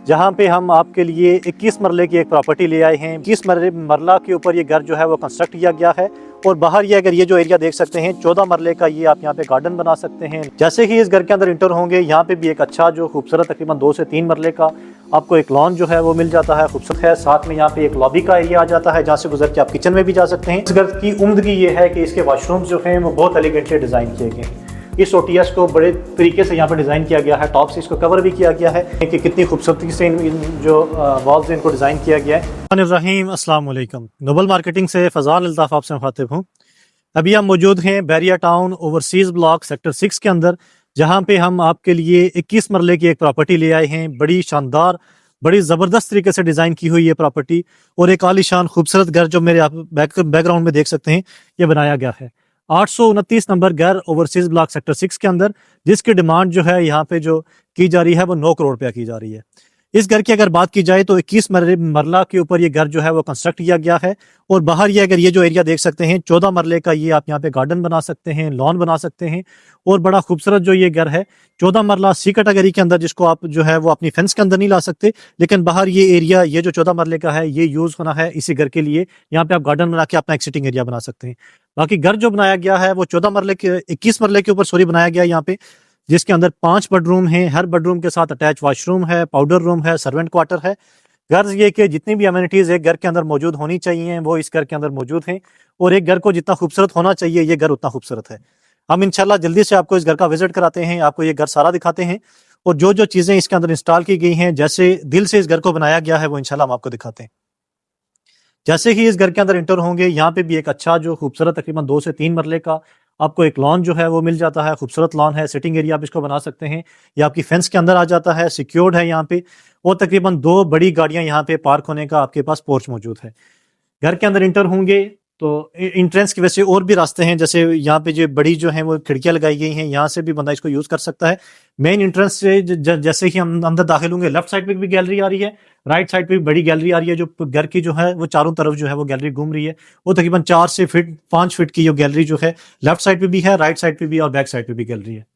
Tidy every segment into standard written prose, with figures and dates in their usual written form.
जहां पे हम आपके लिए 21 मरले की एक प्रॉपर्टी ले आए हैं। 21 मरला के ऊपर ये घर जो है वो कंस्ट्रक्ट किया गया है और बाहर ये अगर ये जो एरिया देख सकते हैं 14 मरले का, ये आप यहाँ पे गार्डन बना सकते हैं। जैसे ही इस घर के अंदर इंटर होंगे, यहाँ पे भी एक अच्छा जो खूबसूरत तकरीबन 2 से 3 मरले का आपको एक लॉन जो है वो मिल जाता है, खूबसूरत है। साथ में यहाँ पे एक लॉबी का एरिया आ जाता है जहाँ से गुजर के आप किचन में भी जा सकते हैं। इस घर की उम्दगी ये है कि इसके वॉशरूम जो हैं वो बहुत एलिगेंटली डिज़ाइन किए गए हैं। इस ओटीएस को बड़े तरीके से यहाँ पर डिज़ाइन किया गया है, टॉप से इसको कवर भी किया गया है कि कितनी खूबसूरती से इन जो वॉल्स इनको डिज़ाइन किया गया है। रहीम अस्सलाम वालेकुम, नोबल मार्केटिंग से फ़ज़ान अल्ताफ़ आपसे मुखातिब हूँ। अभी हम मौजूद हैं Bairia town overseas block sector 6 के अंदर, जहाँ पे हम आपके लिए 21 मरले की एक प्रॉपर्टी ले आए हैं। बड़ी शानदार, बड़ी ज़बरदस्त तरीके से डिज़ाइन की हुई ये प्रॉपर्टी और एक आलीशान खूबसूरत घर जो मेरे आप बैकग्राउंड में देख सकते हैं, ये बनाया गया है। 829 नंबर घर ओवरसीज़ ब्लॉक सेक्टर 6 के अंदर, जिसकी डिमांड जो है यहाँ पे जो की जा रही है वो 9 करोड़ रुपया की जा रही है। इस घर की अगर बात की जाए तो 21 मरला के ऊपर ये घर जो है वो कंस्ट्रक्ट किया गया है और बाहर ये अगर ये जो एरिया देख सकते हैं 14 मरले का, ये आप यहाँ पे गार्डन बना सकते हैं, लॉन बना सकते हैं और बड़ा खूबसूरत जो ये घर है 14 मरला सी कैटेगरी के अंदर, जिसको आप जो है वो अपनी फेंस के अंदर नहीं ला सकते, लेकिन बाहर ये एरिया ये जो 14 मरले का है ये यूज़ होना है इसी घर के लिए। यहाँ पे आप गार्डन बना के अपना एक सिटिंग एरिया बना सकते हैं। बाकी घर जो बनाया गया है वो 14 मरले के 21 मरले के ऊपर सॉरी बनाया गया है यहाँ पे, जिसके अंदर 5 बेडरूम हैं। हर बेडरूम के साथ अटैच वॉशरूम है, पाउडर रूम है, सर्वेंट क्वार्टर है। गर्ज ये कि जितनी भी अमेनिटीज़ एक घर के अंदर मौजूद होनी चाहिए वो इस घर के अंदर मौजूद हैं और एक घर को जितना खूबसूरत होना चाहिए ये घर उतना खूबसूरत है। हम इंशाल्लाह जल्दी से आपको इस घर का विजिट कराते हैं, आपको ये घर सारा दिखाते हैं और जो जो चीज़ें इसके अंदर इंस्टॉल की गई हैं, जैसे दिल से इस घर को बनाया गया है, वो इंशाल्लाह हम आपको दिखाते हैं। जैसे ही इस घर के अंदर इंटर होंगे, यहाँ पे भी एक अच्छा जो खूबसूरत तकरीबन 2 से 3 मरले का आपको एक लॉन जो है वो मिल जाता है। खूबसूरत लॉन है, सिटिंग एरिया आप इसको बना सकते हैं। ये आपकी फेंस के अंदर आ जाता है, सिक्योर्ड है यहाँ पे और तकरीबन 2 बड़ी गाड़ियाँ यहाँ पे पार्क होने का आपके पास पोर्च मौजूद है। घर के अंदर इंटर होंगे तो इंट्रेंस की वजह से और भी रास्ते हैं, जैसे यहाँ पे जो बड़ी जो है वो खिड़कियां लगाई गई हैं, यहाँ से भी बंदा इसको यूज कर सकता है। मेन इंट्रेंस से जैसे ही हम अंदर दाखिल होंगे, लेफ्ट साइड पे भी गैलरी आ रही है, राइट साइड पे भी बड़ी गैलरी आ रही है। जो घर की जो है वो चारों तरफ जो है वो गैलरी घूम रही है। वो तकरीबन 4 से 5 फीट की जो गैलरी जो है लेफ्ट साइड पे भी है, राइट साइड पे भी और बैक साइड पे भी गैलरी है।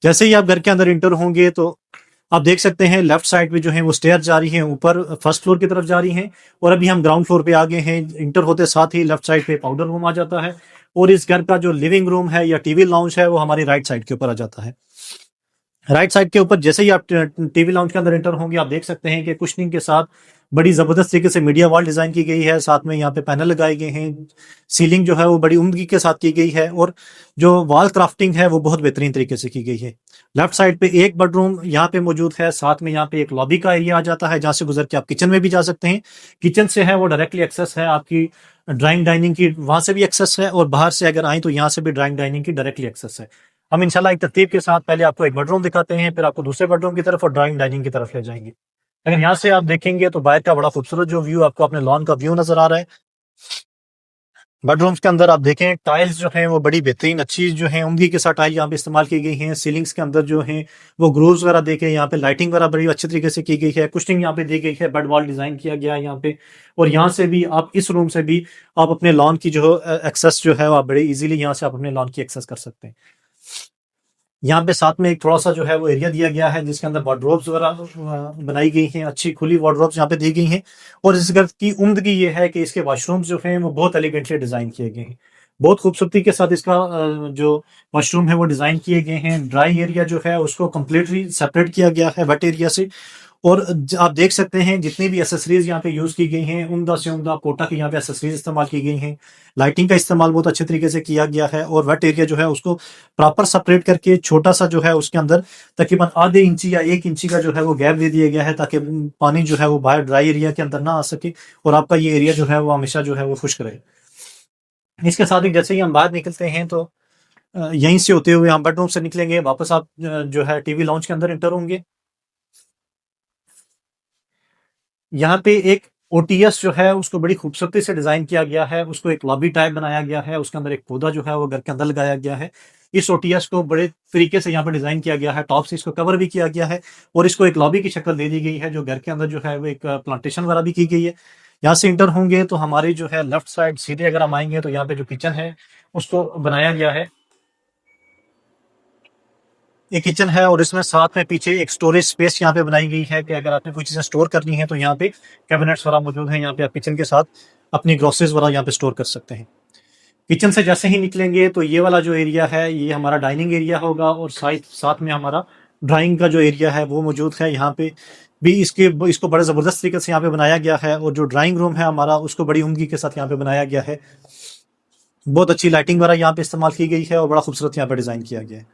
जैसे ही आप घर के अंदर इंटर होंगे तो आप देख सकते हैं लेफ्ट साइड पे जो है वो स्टेयर जा रही है, ऊपर फर्स्ट फ्लोर की तरफ जा रही हैं और अभी हम ग्राउंड फ्लोर पे आ गए हैं। इंटर होते साथ ही लेफ्ट साइड पे पाउडर रूम आ जाता है और इस घर का जो लिविंग रूम है या टीवी लाउंज है वो हमारी राइट साइड के ऊपर आ जाता है। राइट साइड के ऊपर जैसे ही आप टीवी लाउंज के अंदर एंटर होंगे, आप देख सकते हैं कि कुशनिंग के साथ बड़ी जबरदस्त तरीके से मीडिया वॉल डिजाइन की गई है। साथ में यहाँ पे पैनल लगाए गए हैं, सीलिंग जो है वो बड़ी उम्दगी के साथ की गई है और जो वॉल क्राफ्टिंग है वो बहुत बेहतरीन तरीके से की गई है। लेफ्ट साइड पे एक बेडरूम यहाँ पे मौजूद है, साथ में यहाँ पे एक लॉबी का एरिया आ जाता है जहाँ से गुजर के आप किचन में भी जा सकते हैं। किचन से है वो डायरेक्टली एक्सेस है आपकी ड्राइंग डाइनिंग की, वहां से भी एक्सेस है और बाहर से अगर आए तो यहाँ से भी ड्राइंग डाइनिंग की डायरेक्टली एक्सेस है। हम इंशाल्लाह एक तरतीब के साथ पहले आपको एक बेडरूम दिखाते हैं, फिर आपको दूसरे बेडरूम की तरफ और ड्राइंग डाइनिंग की तरफ ले जाएंगे। अगर यहाँ से आप देखेंगे तो बाहर का बड़ा खूबसूरत जो व्यू आपको अपने लॉन का व्यू नजर आ रहा है। बेडरूम्स के अंदर आप देखें टाइल्स जो हैं वो बड़ी बेहतरीन अच्छी जो है उम्दगी के साथ टाइल यहाँ पे इस्तेमाल की गई हैं। सीलिंग्स के अंदर जो हैं वो ग्रूव्स वगैरह देखें, यहाँ पे लाइटिंग वगैरह बड़ी अच्छे तरीके से की गई है। कुशनिंग यहाँ पे दी गई है, बेड वॉल डिजाइन किया गया है यहाँ पे और यहाँ से भी आप इस रूम से भी आप अपने लॉन की जो एक्सेस जो है आप बड़े इजीली यहाँ से आप अपने लॉन की एक्सेस कर सकते हैं। यहाँ पे साथ में एक थोड़ा सा जो है वो एरिया दिया गया है जिसके अंदर वार्डरोब्स वगैरह बनाई गई हैं, अच्छी खुली वार्डरोब्स यहाँ पे दी गई हैं। और इस घर की उम्दगी ये है कि इसके वॉशरूम्स जो हैं वो बहुत एलिगेंटली डिजाइन किए गए हैं, बहुत खूबसूरती के साथ इसका जो वॉशरूम है वो डिजाइन किए गए हैं। ड्राई एरिया जो है उसको कम्प्लीटली सेपरेट किया गया है वेट एरिया से और आप देख सकते हैं जितनी भी एसेसरीज यहाँ पे यूज की गई हैं, उम्दा से उम्दा कोटा की यहाँ पे एसेसरीज इस्तेमाल की गई हैं। लाइटिंग का इस्तेमाल बहुत अच्छे तरीके से किया गया है और वेट एरिया जो है उसको प्रॉपर सेपरेट करके छोटा सा जो है उसके अंदर तकरीबन आधे इंची या 1 इंची का जो है वो गैप दे दिया गया है ताकि पानी जो है वो बाहर ड्राई एरिया के अंदर ना आ सके और आपका ये एरिया जो है वो हमेशा जो है वो खुश्क रहे। इसके साथ ही जैसे ही हम बाहर निकलते हैं तो यहीं से होते हुए हम बेडरूम से निकलेंगे, वापस आप जो है टीवी लॉन्च के अंदर एंटर होंगे। यहाँ पे एक ओटीएस जो है उसको बड़ी खूबसूरती से डिजाइन किया गया है, उसको एक लॉबी टाइप बनाया गया है, उसके अंदर एक पौधा जो है वो घर के अंदर लगाया गया है। इस ओटीएस को बड़े तरीके से यहाँ पर डिजाइन किया गया है, टॉप से इसको कवर भी किया गया है और इसको एक लॉबी की शक्ल दे दी गई है जो घर के अंदर जो है वो एक प्लांटेशन वगैरह भी की गई है। यहाँ से इंटर होंगे तो हमारी जो है लेफ्ट साइड सीधे अगर हम आएंगे तो यहाँ पे जो किचन है उसको बनाया गया है। एक किचन है और इसमें साथ में पीछे एक स्टोरेज स्पेस यहाँ पे बनाई गई है कि अगर आपने कोई चीज़ें स्टोर करनी है तो यहाँ पे कैबिनेट्स वगैरह मौजूद हैं। यहाँ पे आप किचन के साथ अपनी ग्रोसरीज वगैरह यहाँ पे स्टोर कर सकते हैं। किचन से जैसे ही निकलेंगे तो ये वाला जो एरिया है ये हमारा डाइनिंग एरिया होगा और साथ साथ में हमारा ड्राइंग का जो एरिया है वो मौजूद है। यहाँ पे भी इसको बड़े ज़बरदस्त तरीके से यहाँ पे बनाया गया है और जो ड्राइंग रूम है हमारा उसको बड़ी उम्दगी के साथ यहाँ पे बनाया गया है। बहुत अच्छी लाइटिंग वगैरह यहाँ पे इस्तेमाल की गई है और बड़ा खूबसूरत यहाँ पे डिज़ाइन किया गया है।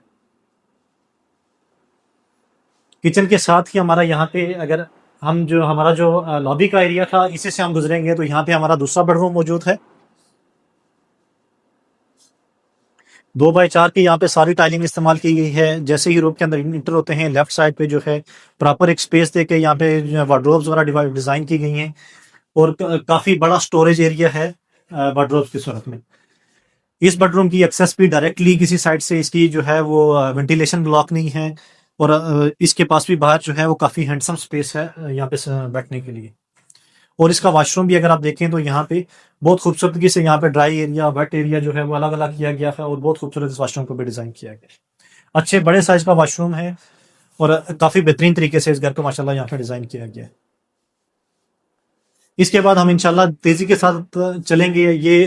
किचन के साथ ही हमारा यहाँ पे अगर हम जो हमारा जो लॉबी का एरिया था इसी से हम गुजरेंगे तो यहाँ पे हमारा दूसरा बेडरूम मौजूद है। 2 बाई 4 की यहाँ पे सारी टाइलिंग इस्तेमाल की गई है। जैसे ही रूम के अंदर इंटर होते हैं लेफ्ट साइड पे जो है प्रॉपर एक स्पेस दे के यहाँ पे वार्डरोब्स वगैरह डिज़ाइन की गई हैं और काफ़ी बड़ा स्टोरेज एरिया है वार्डरोब्स की सूरत में। इस बेडरूम की एक्सेस भी डायरेक्टली किसी साइड से इसकी जो है वो वेंटिलेशन ब्लॉक नहीं है और इसके पास भी बाहर जो है वो काफ़ी हैंडसम स्पेस है यहाँ पे बैठने के लिए। और इसका वॉशरूम भी अगर आप देखें तो यहाँ पे बहुत खूबसूरती से यहाँ पे ड्राई एरिया वेट एरिया जो है वो अलग अलग किया गया है और बहुत खूबसूरत इस वॉशरूम को भी डिज़ाइन किया गया है। अच्छे बड़े साइज का वॉशरूम है और काफ़ी बेहतरीन तरीके से इस घर को माशाल्लाह यहाँ पे डिज़ाइन किया गया है। इसके बाद हम इंशाल्लाह तेज़ी के साथ चलेंगे। ये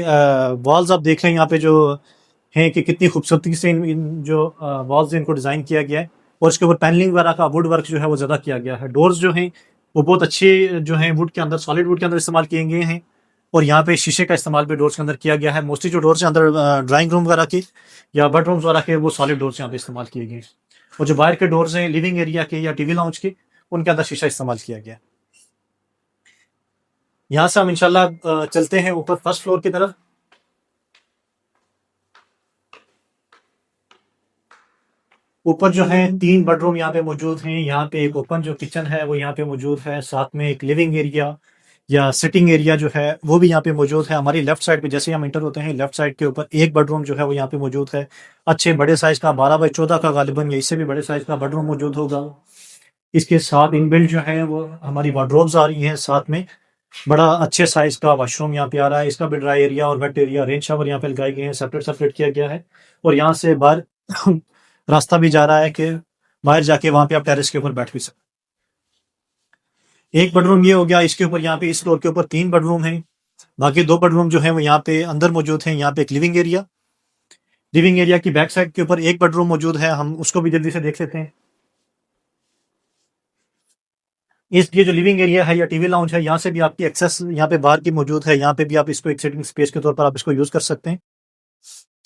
वॉल्स आप देख रहे हैं यहाँ पे जो हैं कि कितनी खूबसूरती से इन जो वॉल्स इनको डिज़ाइन किया गया है और इसके ऊपर पैनलिंग वगैरह का वुड वर्क जो है वो ज़्यादा किया गया है। डोर्स जो हैं वो बहुत अच्छे जो हैं वुड के अंदर सॉलिड वुड के अंदर इस्तेमाल किए गए हैं और यहाँ पे शीशे का इस्तेमाल भी डोर्स के अंदर किया गया है। मोस्टली जो डोर्स हैं अंदर ड्राइंग रूम वगैरह के या बेडरूम्स वगैरह के वो सॉलिड डोर्स यहाँ पे इस्तेमाल किए गए हैं और जो बाहर के डोर्स हैं लिविंग एरिया के या टीवी लाउंज के उनके अंदर शीशा इस्तेमाल किया गया है। यहाँ से हम इंशाल्लाह चलते हैं ऊपर फर्स्ट फ्लोर की तरफ। ऊपर जो है 3 बेडरूम यहाँ पे मौजूद हैं। यहाँ पे एक ओपन जो किचन है वो यहाँ पे मौजूद है। साथ में एक लिविंग एरिया या सिटिंग एरिया जो है वो भी यहाँ पे मौजूद है। हमारी लेफ्ट साइड पे जैसे ही हम इंटर होते हैं लेफ्ट साइड के ऊपर एक बेडरूम जो है वो यहाँ पे मौजूद है। अच्छे बड़े साइज का 12 बाई 14 का गालिबन या इससे भी बड़े साइज का बेडरूम मौजूद होगा। इसके साथ इनबिल्ट जो है वो हमारी वार्डरोब्स आ रही हैं। साथ में बड़ा अच्छे साइज का वॉशरूम यहाँ पे आ रहा है। इसका भी ड्राई एरिया और वेट एरिया रेन शावर यहाँ पे लगाए गए हैं, सेपरेट सेपरेट किया गया है और यहाँ से बाहर रास्ता भी जा रहा है कि बाहर जाके वहां पे आप टेरेस के ऊपर बैठ भी सकते। एक बेडरूम ये हो गया। इसके ऊपर यहाँ पे इस फ्लोर के ऊपर 3 बेडरूम हैं। बाकी 2 बेडरूम जो है वो यहाँ पे अंदर मौजूद हैं। यहाँ पे एक लिविंग एरिया की बैक साइड के ऊपर एक बेडरूम मौजूद है। हम उसको भी जल्दी से देख लेते हैं। ये जो लिविंग एरिया है या टीवी लाउंज है यहाँ से भी आपकी एक्सेस यहाँ पे बाहर की मौजूद है। यहाँ पे भी आप इसको एक सिटिंग स्पेस के तौर पर आप इसको यूज कर सकते हैं।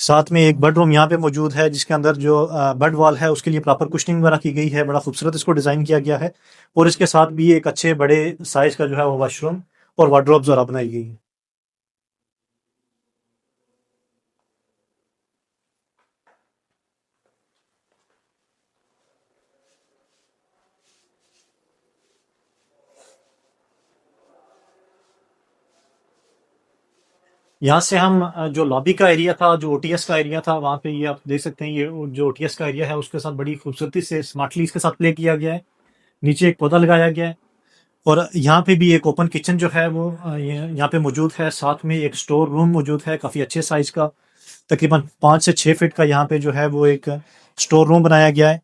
साथ में एक बेडरूम यहाँ पे मौजूद है जिसके अंदर जो बेड वॉल है उसके लिए प्रॉपर कुशनिंग वगैरह की गई है। बड़ा खूबसूरत इसको डिज़ाइन किया गया है और इसके साथ भी एक अच्छे बड़े साइज का जो है वो वॉशरूम और वार्डरोब्स वगैरह बनाई गई है। यहाँ से हम जो लॉबी का एरिया था जो ओटीएस का एरिया था वहाँ पे ये आप देख सकते हैं। ये जो ओटीएस का एरिया है उसके साथ बड़ी खूबसूरती से स्मार्टली इसके साथ प्ले किया गया है। नीचे एक पौधा लगाया गया है और यहाँ पे भी एक ओपन किचन जो है वो यहाँ पे मौजूद है। साथ में एक स्टोर रूम मौजूद है काफ़ी अच्छे साइज का, तकरीबन 5 से 6 फीट का। यहाँ पे जो है वो एक स्टोर रूम बनाया गया है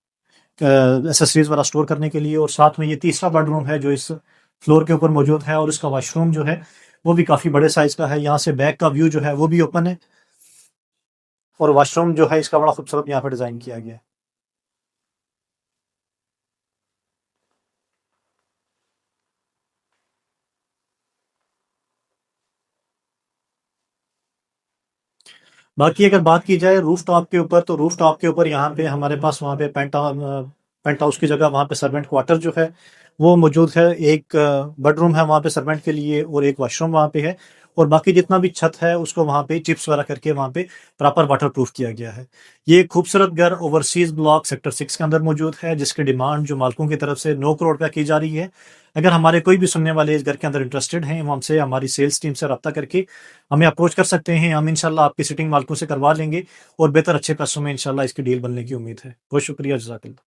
एसेसरीज वाला स्टोर करने के लिए। और साथ में ये तीसरा बेडरूम है जो इस फ्लोर के ऊपर मौजूद है और इसका वॉशरूम जो है वो भी काफ़ी बड़े साइज का है। यहाँ से बैक का व्यू जो है वो भी ओपन है और वॉशरूम जो है इसका बड़ा खूबसूरत यहाँ पे डिज़ाइन किया गया है। बाकी अगर बात की जाए रूफ टॉप के ऊपर तो रूफ टॉप के ऊपर यहाँ पे हमारे पास वहाँ पे पेंट हाउस की जगह वहाँ पे सर्वेंट क्वार्टर जो है वो मौजूद है। एक बेडरूम है वहाँ पे सर्वेंट के लिए और एक वॉशरूम वहाँ पे है और बाकी जितना भी छत है उसको वहाँ पे चिप्स वगैरह करके वहाँ पे प्रॉपर वाटर प्रूफ किया गया है। ये खूबसूरत घर ओवरसीज ब्लॉक सेक्टर 6 के अंदर मौजूद है जिसकी डिमांड जो मालिकों की तरफ से 9 करोड़ रुपया की जा रही है। अगर हमारे कोई भी सुनने वाले इस घर के अंदर इंटरेस्टेड हैं वो हमसे हमारी सेल्स टीम से रब्ता करके हमें अप्रोच कर सकते हैं। हम इंशाल्लाह आपकी सिटिंग मालिकों से करवा लेंगे और बेहतर अच्छे पैसों में इंशाल्लाह इसकी डील बनने की उम्मीद है। बहुत शुक्रिया, जज़ाकल्लाह।